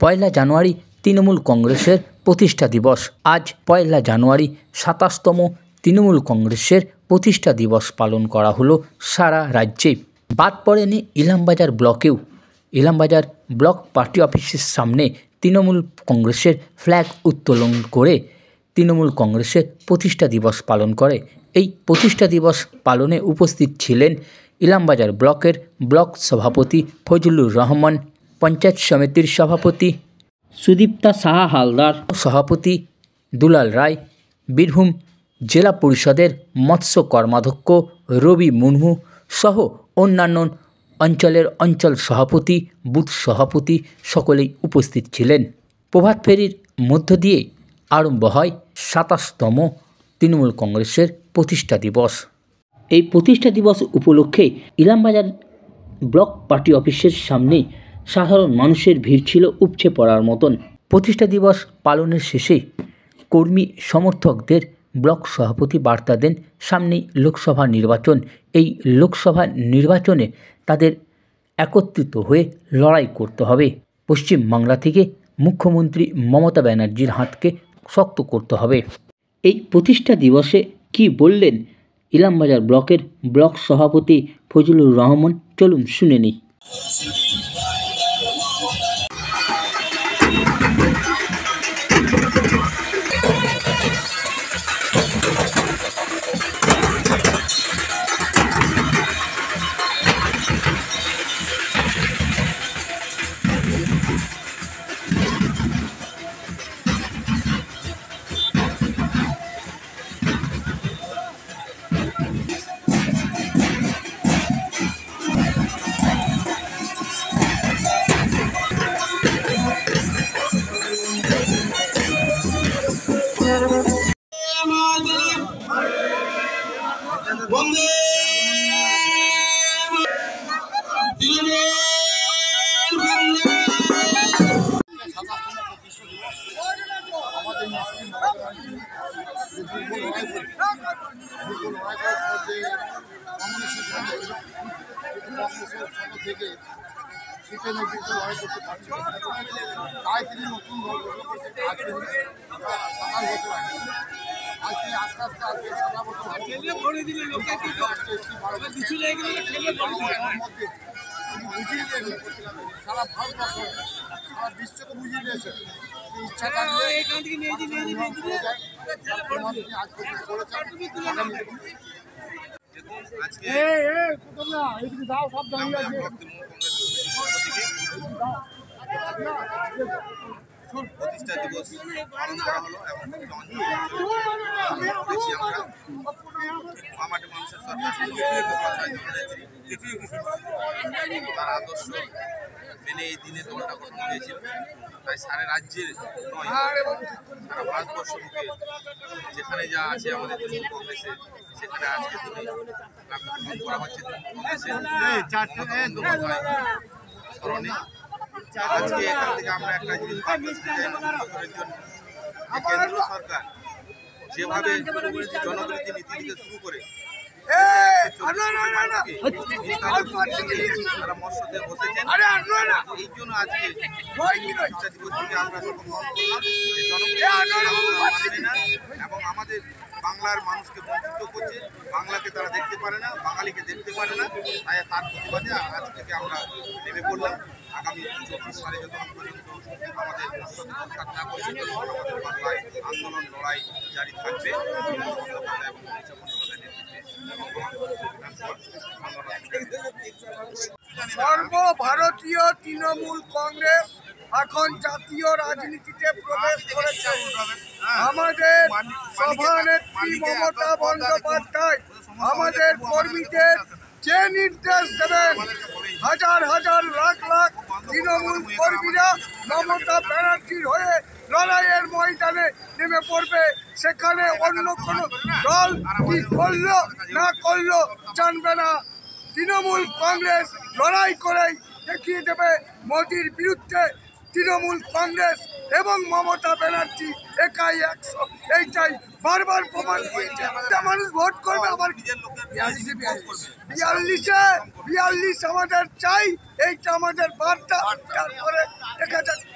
পয়লা জানুয়ারি তৃণমূল কংগ্রেসের প্রতিষ্ঠা দিবস। আজ পয়লা জানুয়ারি ২৭তম তৃণমূল কংগ্রেসের প্রতিষ্ঠা দিবস পালন করা হলো সারা রাজ্যে। বাদ পড়েনি ইলামবাজার ব্লকেও। ইলামবাজার ব্লক পার্টি অফিসের সামনে তৃণমূল কংগ্রেসের ফ্ল্যাগ উত্তোলন করে তৃণমূল কংগ্রেসের প্রতিষ্ঠা দিবস পালন করে। এই প্রতিষ্ঠা দিবস পালনে উপস্থিত ছিলেন ইলামবাজার ব্লকের ব্লক সভাপতি ফজলুর রহমান, পঞ্চায়েত সমিতির সভাপতি সুদীপ্তা সাহা হালদার, সভাপতি দুলাল রায়, বীরভূম জেলা পরিষদের মৎস্য কর্মাধ্যক্ষ রবি মুর্মু সহ অন্যান্য অঞ্চলের অঞ্চল সভাপতি, বুথ সভাপতি সকলেই উপস্থিত ছিলেন। প্রভাত ফেরির মধ্য দিয়ে আরম্ভ হয় ২৭তম তৃণমূল কংগ্রেসের প্রতিষ্ঠা দিবস। এই প্রতিষ্ঠা দিবস উপলক্ষে ইলামবাজার ব্লক পার্টি অফিসের সামনে সাধারণ মানুষের ভিড় ছিল উপচে পড়ার মতন। প্রতিষ্ঠা দিবস পালনের শেষে কর্মী সমর্থকদের ব্লক সভাপতি বার্তা দেন, সামনেই লোকসভা নির্বাচন। এই লোকসভা নির্বাচনে তাদের একত্রিত হয়ে লড়াই করতে হবে। পশ্চিমবাংলা থেকে মুখ্যমন্ত্রী মমতা ব্যানার্জির হাতকে শক্ত করতে হবে। এই প্রতিষ্ঠা দিবসে কি বললেন ইলামবাজার ব্লকের ব্লক সভাপতি ফজলুর রহমান, চলুন শুনে নিই। তাই তিনি নতুন দল গঠন করতে আজকে ৭ বছর আগে আজকে আস্তে আস্তে আজকে ৭ বছর মধ্যে বুঝিয়ে দিয়েছে সারা ভারতবর্ষ, সারা বিশ্বকে বুঝিয়ে দিয়েছে ইচ্ছাটা আজকে প্রতিষ্ঠা দিবস পালন করা হলো এবং মামাটি মানুষের সরকার তার আদর্শ মেনে এই দিনে দলটা গঠন হয়েছিল। তাই সারা রাজ্যের নয়, সারা ভারতবর্ষ মুখে যেখানে যা আছে আমাদের তৃণমূল কংগ্রেসে, সেখানে আজকে দিনে করা হচ্ছে স্মরণে। আজকে এখান থেকে আমরা একটা জিনিস কেন্দ্র সরকার যেভাবে জনগণকে নীতি দিতে শুরু করে তারা মৎস্যতে বসেছেন, এই জন্য আজকে আমরা এবং আমাদের বাংলার মানুষকে বঞ্চিত করছে, বাংলাকে তারা দেখতে পারে না, বাঙালিকে দেখতে পারে না। তাই তার প্রতিবাদে আজ থেকে আমরা নেমে পড়লাম। আগামী ২৪ সালে যতক্ষণ পর্যন্ত আমাদের সংস্কার না পর্যন্ত আমাদের বাংলায় আন্দোলন লড়াই জারি থাকবে সর্বভারতীয় তৃণমূল কংগ্রেস এখন জাতীয় রাজনীতিতে প্রবেশ করেছে। আমাদের সভানেত্রী মমতা বন্দ্যোপাধ্যায় আমাদের কর্মীদের যে নির্দেশ দেবেন, হাজার হাজার লাখ লাখ তৃণমূল কর্মীরা মমতা ব্যানার্জির হয়ে লড়াইয়ের ময়দানে নেমে পড়বে। সেখানে অন্য কোনো দল কি করলো না করলো জানবে না। তৃণমূল কংগ্রেস লড়াই করেই দেখিয়ে দেবে মোদির বিরুদ্ধে তৃণমূল কংগ্রেস এবং মমতা ব্যানার্জি একাই ১০০। এইটাই বারবার প্রমাণ হয়েছে। মানুষ ভোট করবে, আবার ৪২ আমাদের চাই, এইটা আমাদের বার্তা। তারপরে দেখা যাচ্ছে।